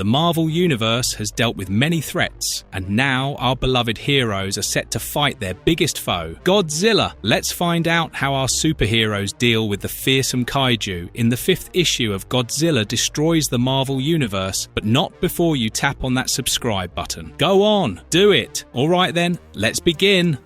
The Marvel Universe has dealt with many threats, and now our beloved heroes are set to fight their biggest foe, Godzilla. Let's find out how our superheroes deal with the fearsome kaiju in the 5th issue of Godzilla Destroys the Marvel Universe, but not before you tap on that subscribe button. Go on, do it! Alright then, let's begin!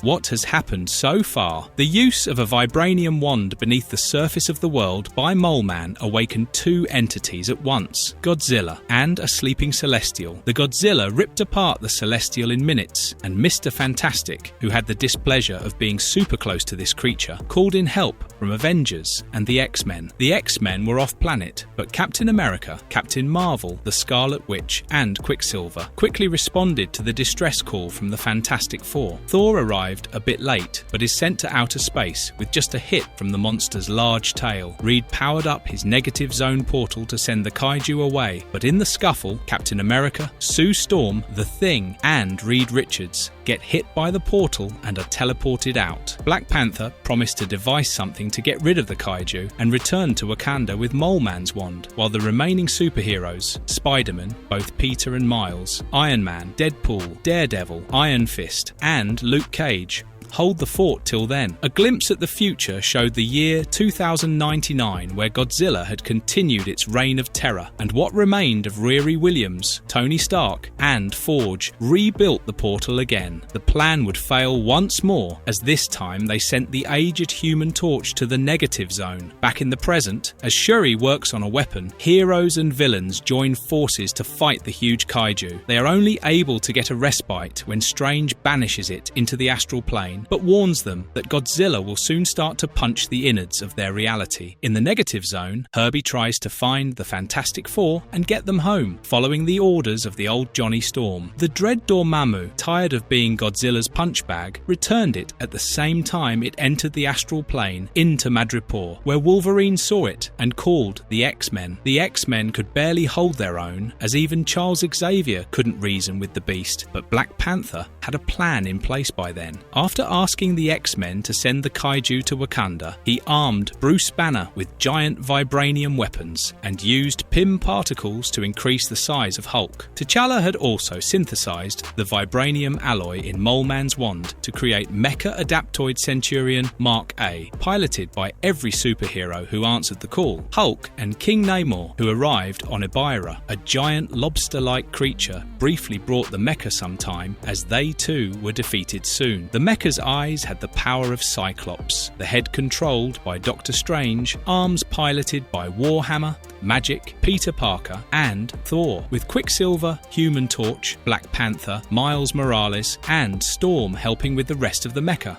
What has happened so far? The use of a vibranium wand beneath the surface of the world by Mole Man awakened 2 entities at once, Godzilla and a sleeping Celestial. The Godzilla ripped apart the Celestial in minutes, and Mr. Fantastic, who had the displeasure of being super close to this creature, called in help from Avengers and the X-Men. The X-Men were off planet, but Captain America, Captain Marvel, the Scarlet Witch, and Quicksilver quickly responded to the distress call from the Fantastic Four. Thor arrived a bit late, but is sent to outer space with just a hit from the monster's large tail. Reed powered up his negative zone portal to send the kaiju away, but in the scuffle, Captain America, Sue Storm, The Thing, and Reed Richards get hit by the portal and are teleported out. Black Panther promised to devise something to get rid of the kaiju and return to Wakanda with Mole Man's wand, while the remaining superheroes, Spider-Man, both Peter and Miles, Iron Man, Deadpool, Daredevil, Iron Fist, and Luke Cage, hold the fort till then. A glimpse at the future showed the year 2099, where Godzilla had continued its reign of terror, and what remained of Riri Williams, Tony Stark, and Forge rebuilt the portal again. The plan would fail once more, as this time they sent the aged Human Torch to the negative zone. Back in the present, as Shuri works on a weapon, heroes and villains join forces to fight the huge kaiju. They are only able to get a respite when Strange banishes it into the astral plane, but warns them that Godzilla will soon start to punch the innards of their reality. In the negative zone, Herbie tries to find the Fantastic Four and get them home, following the orders of the old Johnny Storm. The Dread Dormammu, tired of being Godzilla's punch bag, returned it at the same time it entered the astral plane into Madripoor, where Wolverine saw it and called the X-Men. The X-Men could barely hold their own, as even Charles Xavier couldn't reason with the beast, but Black Panther had a plan in place by then. After asking the X-Men to send the kaiju to Wakanda, he armed Bruce Banner with giant vibranium weapons and used PIM particles to increase the size of Hulk. T'Challa had also synthesized the vibranium alloy in Mole Man's wand to create Mecha Adaptoid Centurion Mark A, piloted by every superhero who answered the call. Hulk and King Namor, who arrived on Ibira, a giant lobster-like creature, briefly brought the mecha sometime, as they too were defeated soon. The mecha's eyes had the power of Cyclops, the head controlled by Doctor Strange, arms piloted by Warhammer, Magic, Peter Parker, and Thor, with Quicksilver, Human Torch, Black Panther, Miles Morales, and Storm helping with the rest of the mecha.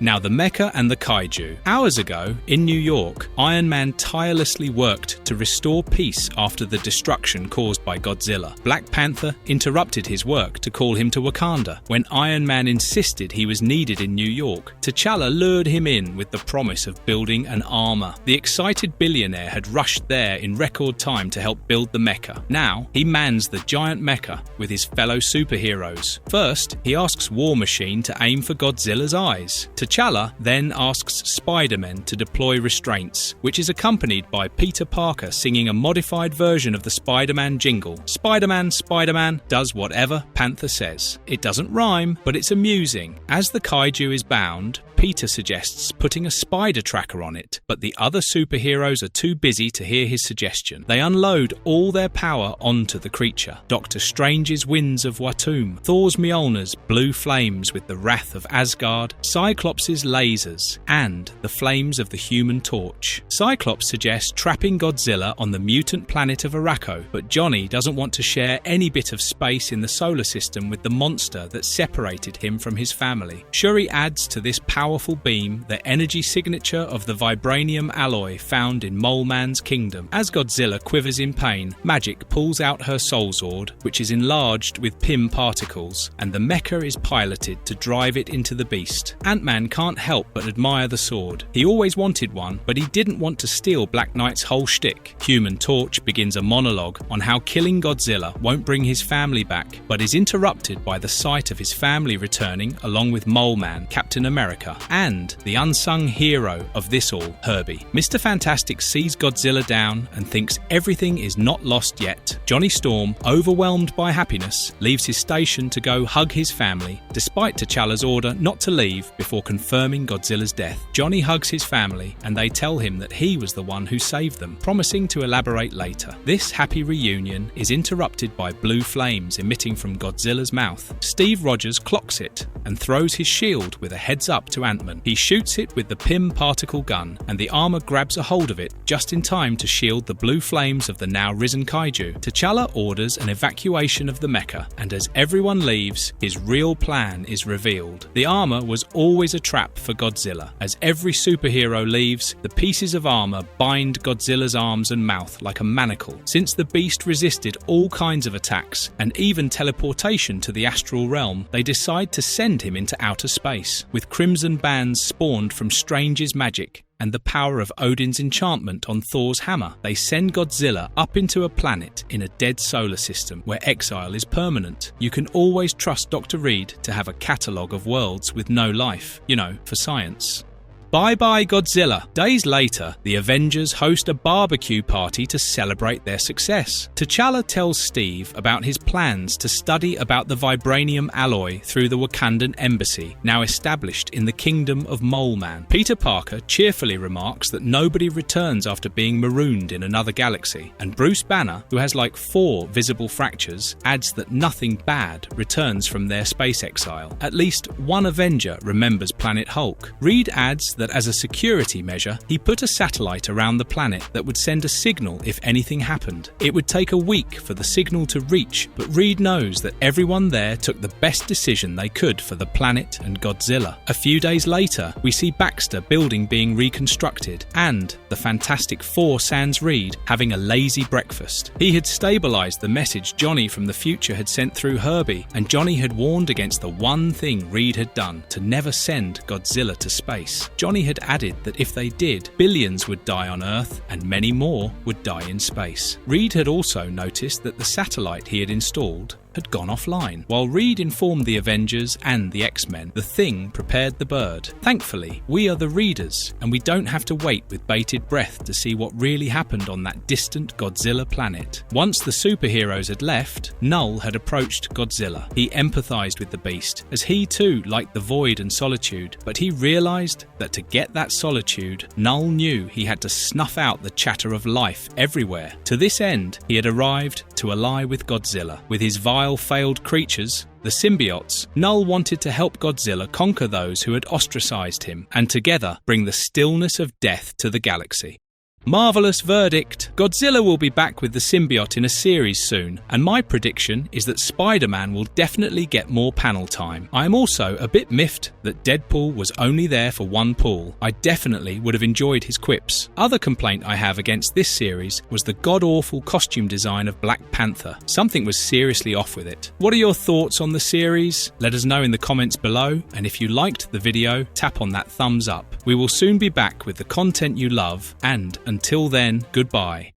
Now the mecha and the kaiju. Hours ago, in New York, Iron Man tirelessly worked to restore peace after the destruction caused by Godzilla. Black Panther interrupted his work to call him to Wakanda. When Iron Man insisted he was needed in New York, T'Challa lured him in with the promise of building an armor. The excited billionaire had rushed there in record time to help build the mecha. Now, he mans the giant mecha with his fellow superheroes. First, he asks War Machine to aim for Godzilla's eyes. T'Challa then asks Spider-Man to deploy restraints, which is accompanied by Peter Parker singing a modified version of the Spider-Man jingle. Spider-Man, Spider-Man does whatever Panther says. It doesn't rhyme, but it's amusing. As the kaiju is bound, Peter suggests putting a spider tracker on it, but the other superheroes are too busy to hear his suggestion. They unload all their power onto the creature. Doctor Strange's winds of Watum, Thor's Mjolnir's blue flames with the wrath of Asgard, Cyclops' lasers, and the flames of the Human Torch. Cyclops suggests trapping Godzilla on the mutant planet of Araco, but Johnny doesn't want to share any bit of space in the solar system with the monster that separated him from his family. Shuri adds to this powerful beam the energy signature of the vibranium alloy found in Mole Man's kingdom. As Godzilla quivers in pain, Magic pulls out her Soul Sword, which is enlarged with PIM particles, and the mecha is piloted to drive it into the beast. Ant-Man can't help but admire the sword. He always wanted one, but he didn't want to steal Black Knight's whole shtick. Human Torch begins a monologue on how killing Godzilla won't bring his family back, but is interrupted by the sight of his family returning along with Mole Man, Captain America, and the unsung hero of this all, Herbie. Mr. Fantastic sees Godzilla down and thinks everything is not lost yet. Johnny Storm, overwhelmed by happiness, leaves his station to go hug his family, despite T'Challa's order not to leave before confirming Godzilla's death. Johnny hugs his family and they tell him that he was the one who saved them, promising to elaborate later. This happy reunion is interrupted by blue flames emitting from Godzilla's mouth. Steve Rogers clocks it and throws his shield with a heads up to Ant-Man. He shoots it with the Pym particle gun and the armor grabs a hold of it just in time to shield the blue flames of the now risen kaiju. T'Challa orders an evacuation of the mecha, and as everyone leaves, his real plan is revealed. The armor was always a trap for Godzilla. As every superhero leaves, the pieces of armor bind Godzilla's arms and mouth like a manacle. Since the beast resisted all kinds of attacks and even teleportation to the astral realm, they decide to send him into outer space. With crimson bands spawned from Strange's magic and the power of Odin's enchantment on Thor's hammer, they send Godzilla up into a planet in a dead solar system where exile is permanent. You can always trust Dr. Reed to have a catalogue of worlds with no life, for science. Bye-bye Godzilla. Days later, the Avengers host a barbecue party to celebrate their success. T'Challa tells Steve about his plans to study about the vibranium alloy through the Wakandan embassy, now established in the kingdom of Mole Man. Peter Parker cheerfully remarks that nobody returns after being marooned in another galaxy, and Bruce Banner, who has like 4 visible fractures, adds that nothing bad returns from their space exile. At least one Avenger remembers Planet Hulk. Reed adds that as a security measure, he put a satellite around the planet that would send a signal if anything happened. It would take a week for the signal to reach, but Reed knows that everyone there took the best decision they could for the planet and Godzilla. A few days later, we see Baxter Building being reconstructed and the Fantastic Four sans Reed having a lazy breakfast. He had stabilized the message Johnny from the future had sent through Herbie, and Johnny had warned against the one thing Reed had done, to never send Godzilla to space. Johnny had added that if they did, billions would die on Earth and many more would die in space. Reed had also noticed that the satellite he had installed had gone offline. While Reed informed the Avengers and the X-Men, the Thing prepared the bird. Thankfully, we are the readers, and we don't have to wait with bated breath to see what really happened on that distant Godzilla planet. Once the superheroes had left, Null had approached Godzilla. He empathized with the beast, as he too liked the void and solitude, but he realized that to get that solitude, Null knew he had to snuff out the chatter of life everywhere. To this end, he had arrived to ally with Godzilla. With his vile failed creatures, the symbiotes, Null wanted to help Godzilla conquer those who had ostracized him, and together bring the stillness of death to the galaxy. Marvelous verdict! Godzilla will be back with the symbiote in a series soon, and my prediction is that Spider-Man will definitely get more panel time. I am also a bit miffed that Deadpool was only there for one pull. I definitely would have enjoyed his quips. Other complaint I have against this series was the god-awful costume design of Black Panther. Something was seriously off with it. What are your thoughts on the series? Let us know in the comments below, and if you liked the video, tap on that thumbs up. We will soon be back with the content you love, and until then, goodbye.